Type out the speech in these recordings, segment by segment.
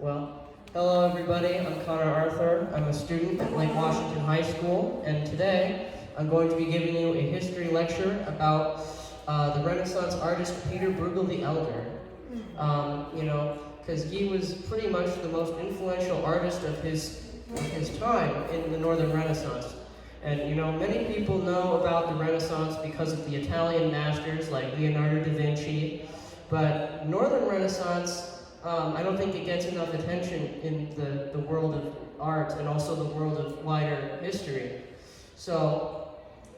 Well, hello everybody, I'm Connor Arthur. I'm a student at Lake Washington High School, and today I'm going to be giving you a history lecture about the Renaissance artist Pieter Bruegel the Elder. Because he was pretty much the most influential artist of his time in the Northern Renaissance. And many people know about the Renaissance because of the Italian masters like Leonardo da Vinci, but Northern Renaissance, I don't think it gets enough attention in the world of art and also the world of wider history. So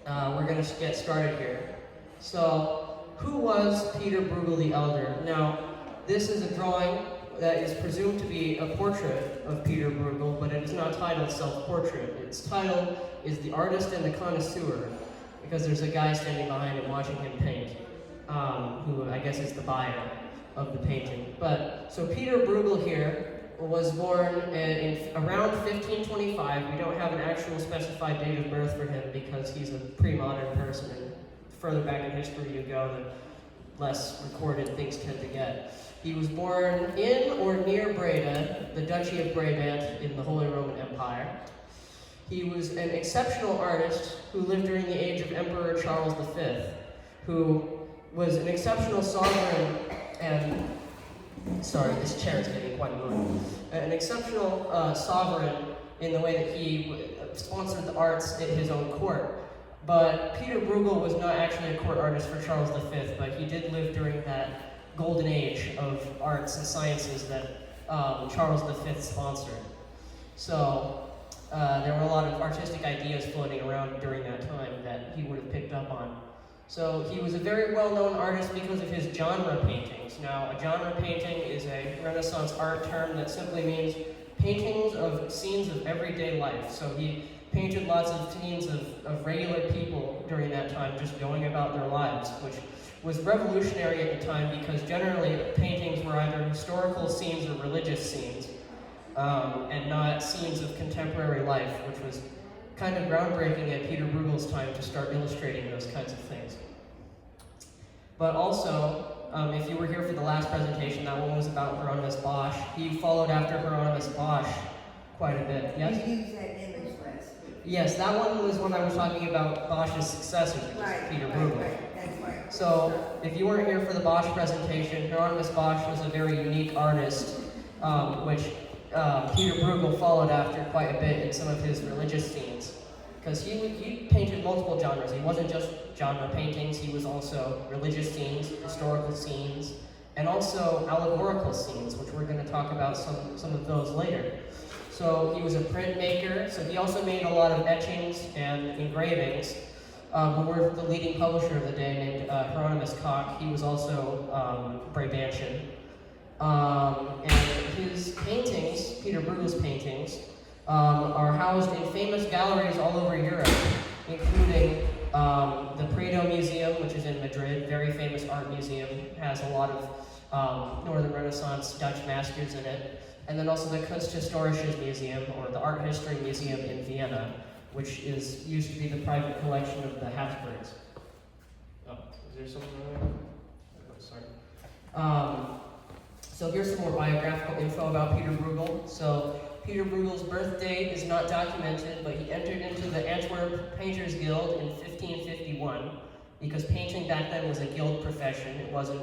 we're going to get started here. So who was Pieter Bruegel the Elder? Now, this is a drawing that is presumed to be a portrait of Pieter Bruegel, but it is not titled self-portrait. Its title is The Artist and the Connoisseur, because there's a guy standing behind him watching him paint, who I guess is the buyer of the painting. So Pieter Bruegel here was born in around 1525. We don't have an actual specified date of birth for him because he's a pre-modern person, and the further back in history you go, the less recorded things tend to get. He was born in or near Breda, the Duchy of Brabant in the Holy Roman Empire. He was an exceptional artist who lived during the age of Emperor Charles V, who was an exceptional sovereign and, sorry, this chair is getting quite annoying, an exceptional sovereign in the way that he sponsored the arts at his own court. But Pieter Bruegel was not actually a court artist for Charles V, but he did live during that golden age of arts and sciences that Charles V sponsored. So there were a lot of artistic ideas floating around during that time that he would have picked up on. So he was a very well-known artist because of his genre paintings. Now, a genre painting is a Renaissance art term that simply means paintings of scenes of everyday life. So he painted lots of scenes of regular people during that time just going about their lives, which was revolutionary at the time because generally paintings were either historical scenes or religious scenes, and not scenes of contemporary life, which was kind of groundbreaking at Pieter Bruegel's time to start illustrating those kinds of things. But also, if you were here for the last presentation, that one was about Hieronymus Bosch. He followed after Hieronymus Bosch quite a bit. Yes? You used that image last week. Yes, that one was when I was talking about Bosch's successor, Pieter Bruegel. Right, that's right. So, if you weren't here for the Bosch presentation, Hieronymus Bosch was a very unique artist, which Pieter Bruegel followed after quite a bit in some of his religious scenes. Because he painted multiple genres. He wasn't just genre paintings, he was also religious scenes, historical scenes, and also allegorical scenes, which we're going to talk about some of those later. So he was a printmaker, so he also made a lot of etchings and engravings. We're the leading publisher of the day named Hieronymus Koch. He was also Brabantian. And his paintings, Pieter Bruegel's paintings, are housed in famous galleries all over Europe, including the Prado Museum, which is in Madrid, very famous art museum, has a lot of Northern Renaissance Dutch masters in it, and then also the Kunsthistorisches Museum, or the Art History Museum in Vienna, which used to be the private collection of the Habsburgs. Oh, is there something wrong there? Oh, sorry. So here's some more biographical info about Pieter Bruegel. So Pieter Bruegel's birth date is not documented, but he entered into the Antwerp Painters Guild in 1551, because painting back then was a guild profession. It wasn't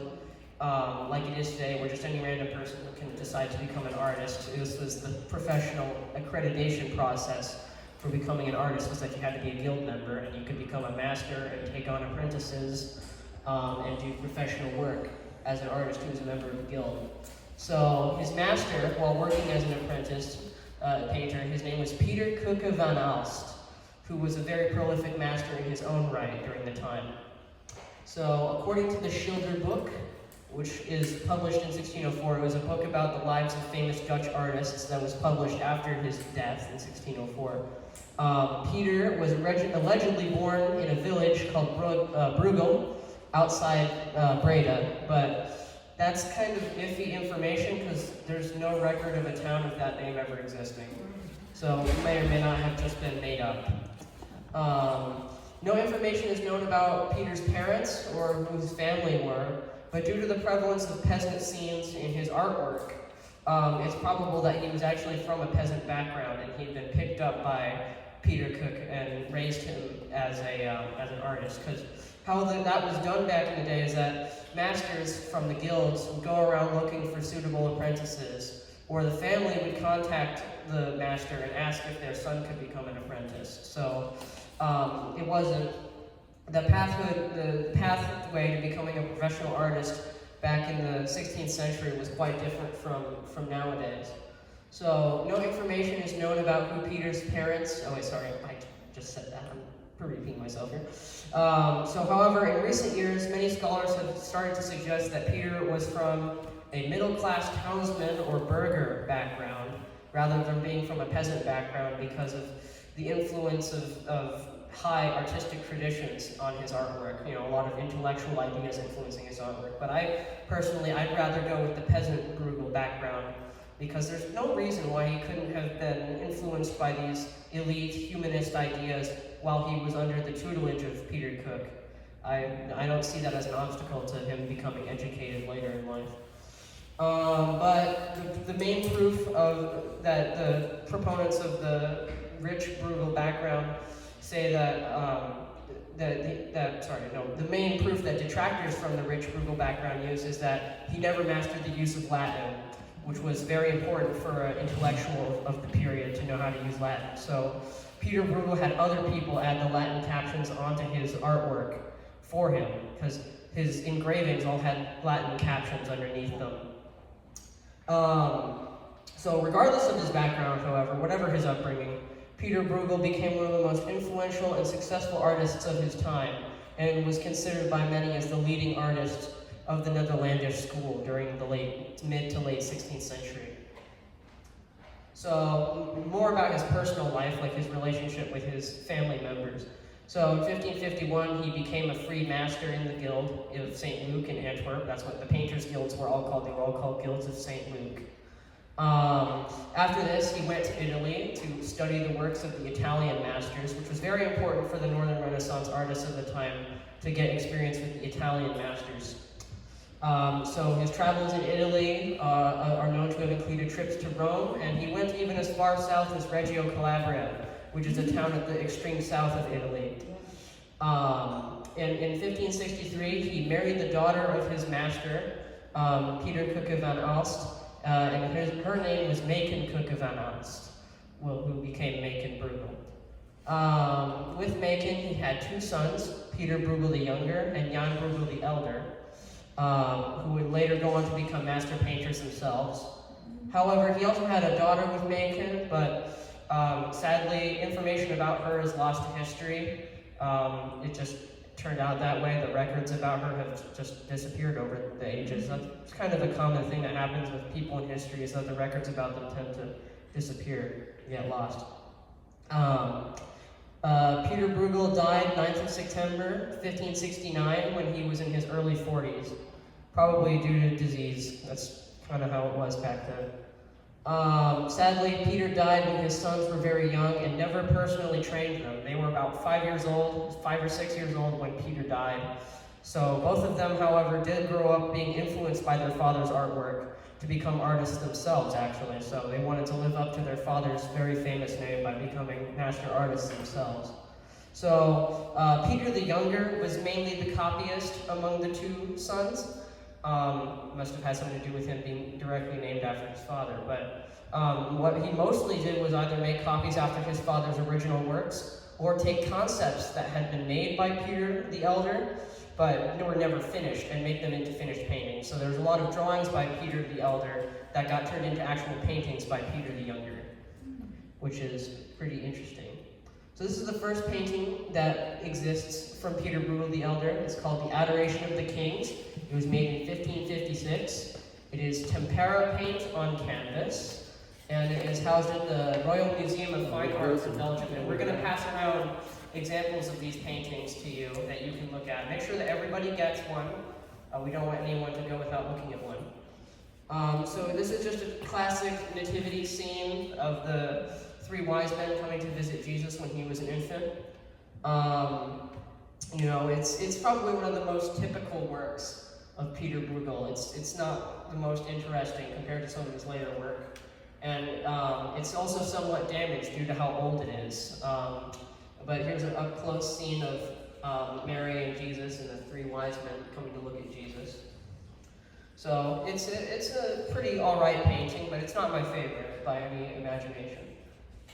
like it is today, where just any random person can decide to become an artist. This was the professional accreditation process for becoming an artist, was that you had to be a guild member, and you could become a master and take on apprentices and do professional work as an artist who was a member of the guild. So his master, while working as an apprentice painter, his name was Pieter Kukke van Aalst, who was a very prolific master in his own right during the time. So according to the Schilder book, which is published in 1604, it was a book about the lives of famous Dutch artists that was published after his death in 1604. Pieter was allegedly born in a village called Bruegel, outside Breda, but that's kind of iffy information because there's no record of a town of that name ever existing. So it may or may not have just been made up. No information is known about Pieter's parents or who his family were, but due to the prevalence of peasant scenes in his artwork, it's probable that he was actually from a peasant background and he'd been picked up by Pieter Cook and raised him as an artist. Because how that was done back in the day is that masters from the guilds would go around looking for suitable apprentices, or the family would contact the master and ask if their son could become an apprentice. So it wasn't the pathway to becoming a professional artist back in the 16th century was quite different from nowadays. So no information is known about who Peter's parents. Oh wait, sorry, I just said that. I'm repeating myself here. However, in recent years, many scholars have started to suggest that Peter was from a middle-class townsman or burgher background, rather than being from a peasant background, because of the influence of high artistic traditions on his artwork. You know, a lot of intellectual ideas influencing his artwork. But I'd rather go with the peasant Bruegel background, because there's no reason why he couldn't have been influenced by these elite humanist ideas while he was under the tutelage of Pieter Cook. I don't see that as an obstacle to him becoming educated later in life. But the main proof of that the proponents of the rich Bruegel background say the main proof that detractors from the rich Bruegel background use is that he never mastered the use of Latin, which was very important for an intellectual of the period to know how to use Latin. So Pieter Bruegel had other people add the Latin captions onto his artwork for him, because his engravings all had Latin captions underneath them. So regardless of his background, however, whatever his upbringing, Pieter Bruegel became one of the most influential and successful artists of his time, and was considered by many as the leading artist of the Netherlandish school during the mid to late 16th century. So more about his personal life, like his relationship with his family members. So in 1551, he became a free master in the Guild of St. Luke in Antwerp. That's what the painters' guilds were all called. They were all called Guilds of St. Luke. After this, he went to Italy to study the works of the Italian masters, which was very important for the Northern Renaissance artists of the time to get experience with the Italian masters. So his travels in Italy are known to have included trips to Rome, and he went even as far south as Reggio Calabria, which is a town at the extreme south of Italy. In 1563, he married the daughter of his master, Pieter Cook van Aalst, and her name was Maken Cook van Aalst, who became Maken Bruegel. With Maken, he had two sons, Pieter Bruegel the younger and Jan Bruegel the elder, who would later go on to become master painters themselves. However, he also had a daughter with Maken, but sadly, information about her is lost to history. It just turned out that way. The records about her have just disappeared over the ages. That's kind of a common thing that happens with people in history, is that the records about them tend to disappear, get lost. Pieter Bruegel died 9th of September 1569 when he was in his early 40s, probably due to disease. That's kind of how it was back then. Sadly, Peter died when his sons were very young and never personally trained them. They were about 5 or 6 years old when Peter died. So both of them, however, did grow up being influenced by their father's artwork to become artists themselves, actually. So they wanted to live up to their father's very famous name by becoming master artists themselves. So Peter the Younger was mainly the copyist among the two sons. Must have had something to do with him being directly named after his father. But what he mostly did was either make copies after his father's original works, or take concepts that had been made by Peter the Elder, but were never finished, and make them into finished paintings. So there's a lot of drawings by Peter the Elder that got turned into actual paintings by Peter the Younger, which is pretty interesting. So this is the first painting that exists from Pieter Bruegel the Elder. It's called The Adoration of the Kings. It was made in 1556. It is tempera paint on canvas, and it is housed at the Royal Museum of Fine Arts in Belgium. And we're going to pass around examples of these paintings to you that you can look at. Make sure that everybody gets one. We don't want anyone to go without looking at one. So this is just a classic nativity scene of the three wise men coming to visit Jesus when he was an infant. You know, it's probably one of the most typical works of Pieter Bruegel. It's not the most interesting compared to some of his later work. And it's also somewhat damaged due to how old it is. But here's an up-close scene of Mary and Jesus and the three wise men coming to look at Jesus. So it's a pretty alright painting, but it's not my favorite by any imagination.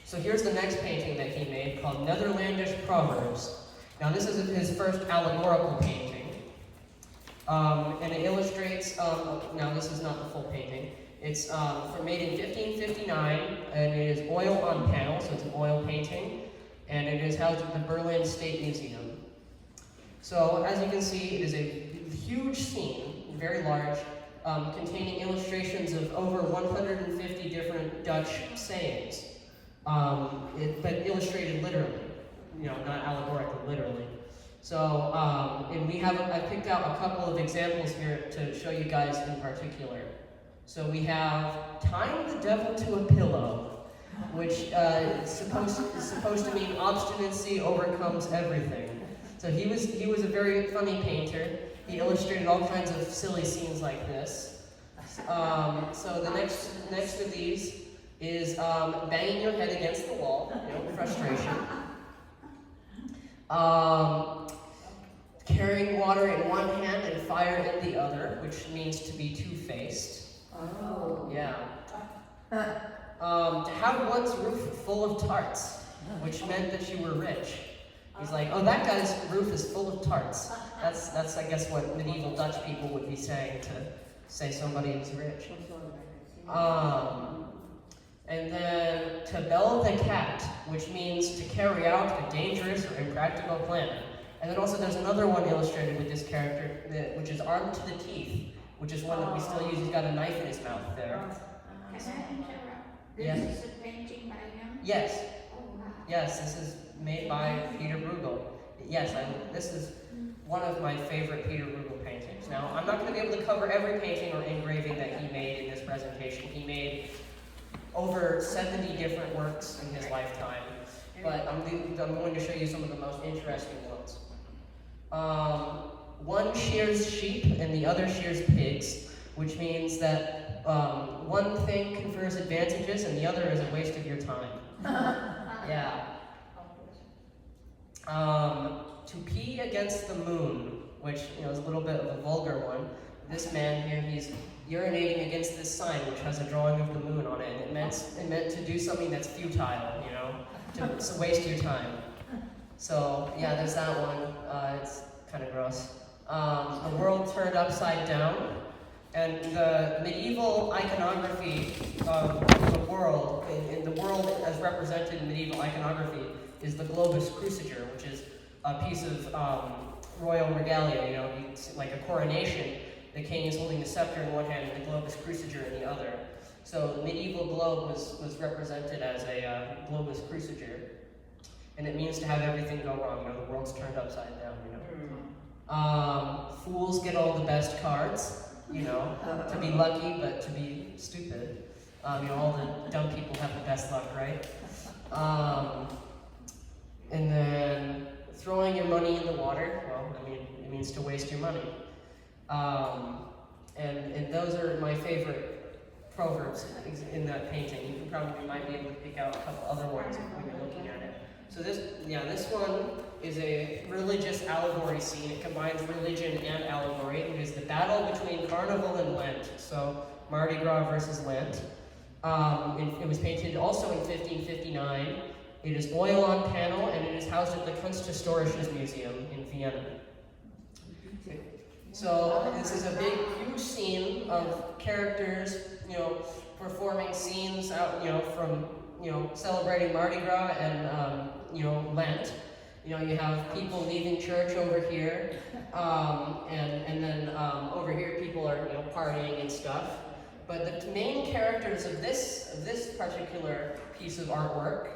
So here's the next painting that he made called Netherlandish Proverbs. Now this is his first allegorical painting. And it illustrates, now this is not the full painting. It's made in 1559, and it is oil on panel, so it's an oil painting. And it is housed at the Berlin State Museum. So as you can see, it is a huge scene, very large, containing illustrations of over 150 different Dutch sayings, but illustrated literally, not allegorically, literally. So, and I picked out a couple of examples here to show you guys in particular. So we have tying the devil to a pillow, which is supposed to mean obstinacy overcomes everything. So he was a very funny painter. He illustrated all kinds of silly scenes like this. So the next of these is banging your head against the wall, frustration. Carrying water in one hand and fire in the other, which means to be two-faced. Oh. Yeah. To have one's roof full of tarts, which meant that you were rich. He's like, oh, that guy's roof is full of tarts. That's I guess what medieval Dutch people would be saying to say somebody is rich. And then to bell the cat, which means to carry out a dangerous or impractical plan. And then also there's another one illustrated with this character, which is armed to the teeth, which is one that we still use. He's got a knife in his mouth there. Can I interrupt? Yes. This is a painting by him? Yes. Oh, wow. Yes, this is made by Pieter Bruegel. Yes, this is one of my favorite Pieter Bruegel paintings. Now, I'm not going to be able to cover every painting or engraving that he made in this presentation. He made over 70 different works in his lifetime, but I'm going to show you some of the most interesting ones. One shears sheep and the other shears pigs, which means that one thing confers advantages and the other is a waste of your time. Yeah. To pee against the moon, which is a little bit of a vulgar one. This man here, he's urinating against this sign, which has a drawing of the moon on it, and it meant to do something that's futile, to waste your time. So yeah, there's that one. It's kind of gross. The world turned upside down, and the medieval iconography of the world, in the world as represented in medieval iconography, is the globus cruciger, which is a piece of royal regalia, like a coronation. The king is holding the scepter in one hand and the globus cruciger in the other. So the medieval globe was represented as a globus cruciger, and it means to have everything go wrong. The world's turned upside down. Fools get all the best cards. To be lucky, but to be stupid. All the dumb people have the best luck, right? And then throwing your money in the water. Well, it means to waste your money. And those are my favorite proverbs in that painting. You might be able to pick out a couple other ones when you're looking at it. So this one is a religious allegory scene. It combines religion and allegory. It is the battle between Carnival and Lent. So Mardi Gras versus Lent. It was painted also in 1559. It is oil on panel, and it is housed at the Kunsthistorisches Museum in Vienna. So this is a huge scene of characters, performing scenes out, from, celebrating Mardi Gras and, Lent. You have people leaving church over here, and then over here people are, partying and stuff. But the main characters of this particular piece of artwork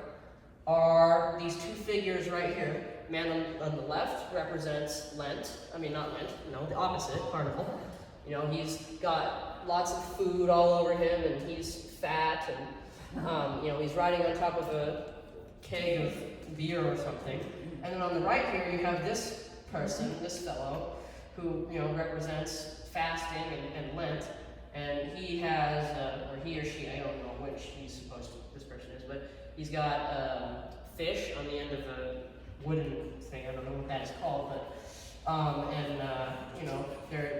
are these two figures right here. Man on the left represents Lent. Not Lent, the opposite, Carnival. He's got lots of food all over him, and he's fat, and he's riding on top of a keg of beer or something. And then on the right here, you have this person, this fellow, who represents fasting and Lent, and he has, or he or she, I don't know which this person is, but he's got fish on the end of a wooden thing. I don't know what that is called, but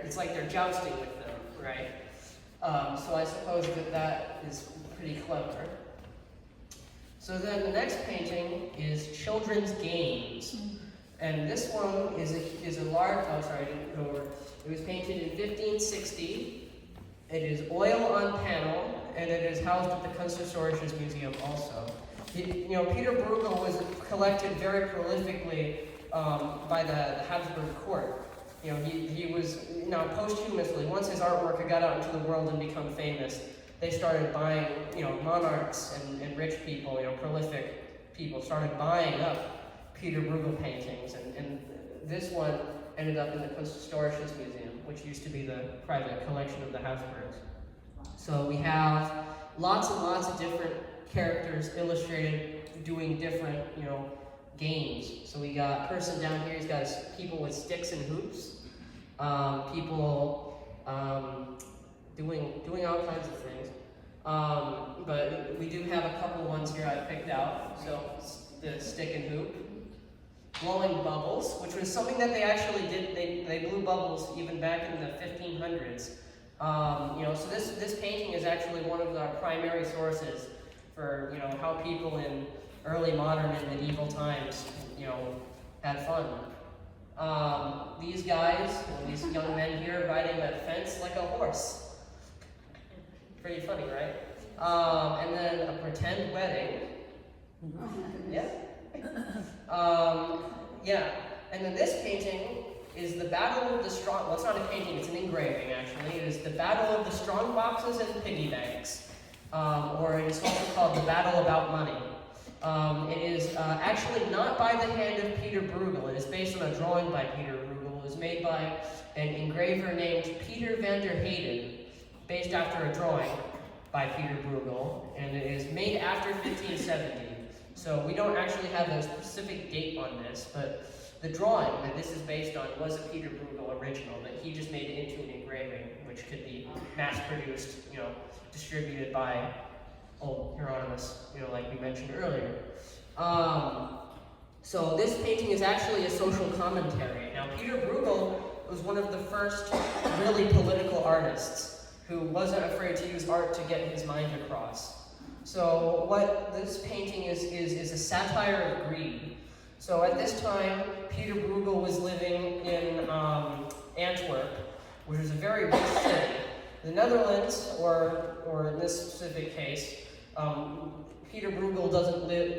it's like they're jousting with them, right? So I suppose that is pretty clever. So then the next painting is Children's Games. And this one is a large, oh sorry, I didn't go over. It was painted in 1560. It is oil on panel, and it is housed at the Kunsthistorisches Museum also. Pieter Bruegel was collected very prolifically by the Habsburg court. He was, posthumously, once his artwork had got out into the world and become famous, they started buying, monarchs and rich people, prolific people started buying up Pieter Bruegel paintings, and this one ended up in the Kunsthistorisches Museum, which used to be the private collection of the Habsburgs. So we have lots and lots of different characters illustrated doing different, games. So we got a person down here, he's got people with sticks and hoops, people doing all kinds of things. But we do have a couple ones here I picked out. So the stick and hoop, blowing bubbles, which was something that they actually did. They blew bubbles even back in the 1500s. So this painting is actually one of our primary sources for how people in early modern and medieval times had fun. These guys, these young men here, riding a fence like a horse. Pretty funny, right? And then a pretend wedding. Yeah. And then this painting is the Battle of the Strong. Well, it's not a painting; it's an engraving. Actually, it is the Battle of the Strong Boxes and Piggy Banks, or it is also called the Battle About Money. It is actually not by the hand of Pieter Bruegel. It is based on a drawing by Pieter Bruegel. It was made by an engraver named Pieter van der Heyden, based after a drawing by Pieter Bruegel, and it is made after 1570. So we don't actually have a specific date on this, but the drawing that this is based on was a Pieter Bruegel original, but he just made it into an engraving, which could be mass-produced, distributed by old Hieronymus, like we mentioned earlier. So this painting is actually a social commentary. Now, Pieter Bruegel was one of the first really political artists who wasn't afraid to use art to get his mind across. So what this painting is a satire of greed. So at this time, Pieter Bruegel was living in Antwerp, which is a very rich city. The Netherlands, or in this specific case, Pieter Bruegel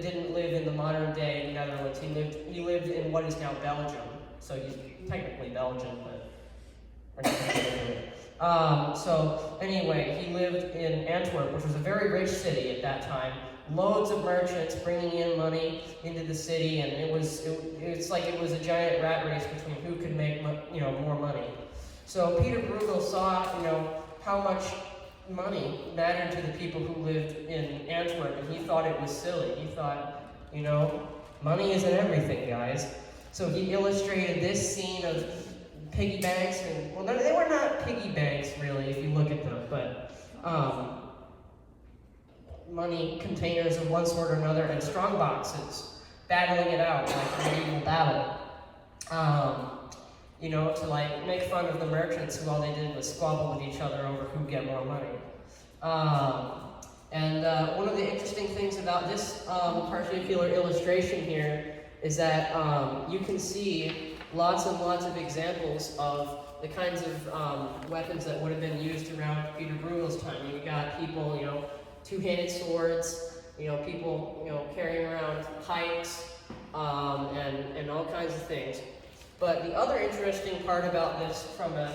didn't live in the modern day Netherlands. He lived in what is now Belgium. So he's technically Belgian, but we're not going to get into it. So anyway, he lived in Antwerp, which was a very rich city at that time. Loads of merchants bringing in money into the city, and it's like it was a giant rat race between who could make more money. So Pieter Bruegel saw how much money mattered to the people who lived in Antwerp, and he thought it was silly. He thought, money isn't everything, guys. So he illustrated this scene of piggy banks, and well, they were not piggy banks really, if you look at them, but money containers of one sort or another, and strong boxes, battling it out like a medieval battle. To like make fun of the merchants who all they did was squabble with each other over who'd get more money. One of the interesting things about this particular illustration here is that you can see lots and lots of examples of the kinds of weapons that would have been used around Pieter Bruegel's time. You got people, two-handed swords, people, carrying around pikes, and all kinds of things. But the other interesting part about this from a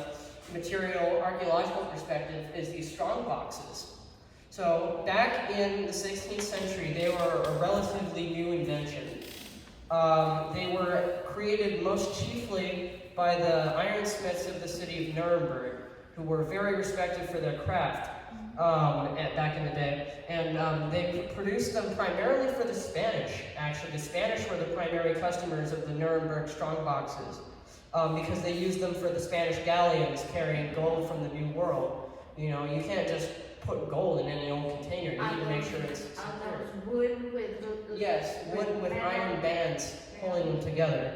material archaeological perspective is these strong boxes. So back in the 16th century, they were a relatively new invention. They were created most chiefly by the ironsmiths of the city of Nuremberg, who were very respected for their craft back in the day. And they produced them primarily for the Spanish, actually. The Spanish were the primary customers of the Nuremberg strongboxes. because they used them for the Spanish galleons carrying gold from the New World. You know, you can't just put gold in any old container. You need to make sure it's secure. Are those wood with the Yes, wood with metal? iron bands pulling them together.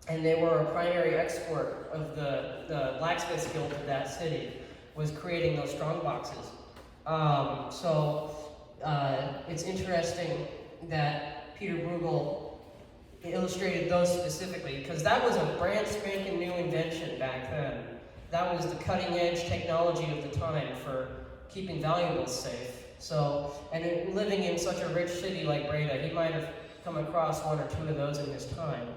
And they were a primary export of the blacksmith's guild of that city, was creating those strong boxes. It's interesting that Pieter Bruegel illustrated those specifically, because that was a brand spanking new invention back then. That was the cutting edge technology of the time for keeping valuables safe. So, living in such a rich city like Breda, he might have come across one or two of those in his time.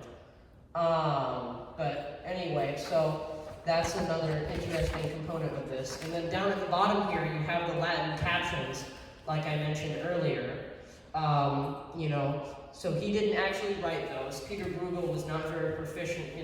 But anyway, so that's another interesting component of this. And then down at the bottom here, you have the Latin captions, like I mentioned earlier. So he didn't actually write those. Pieter Bruegel was not very proficient in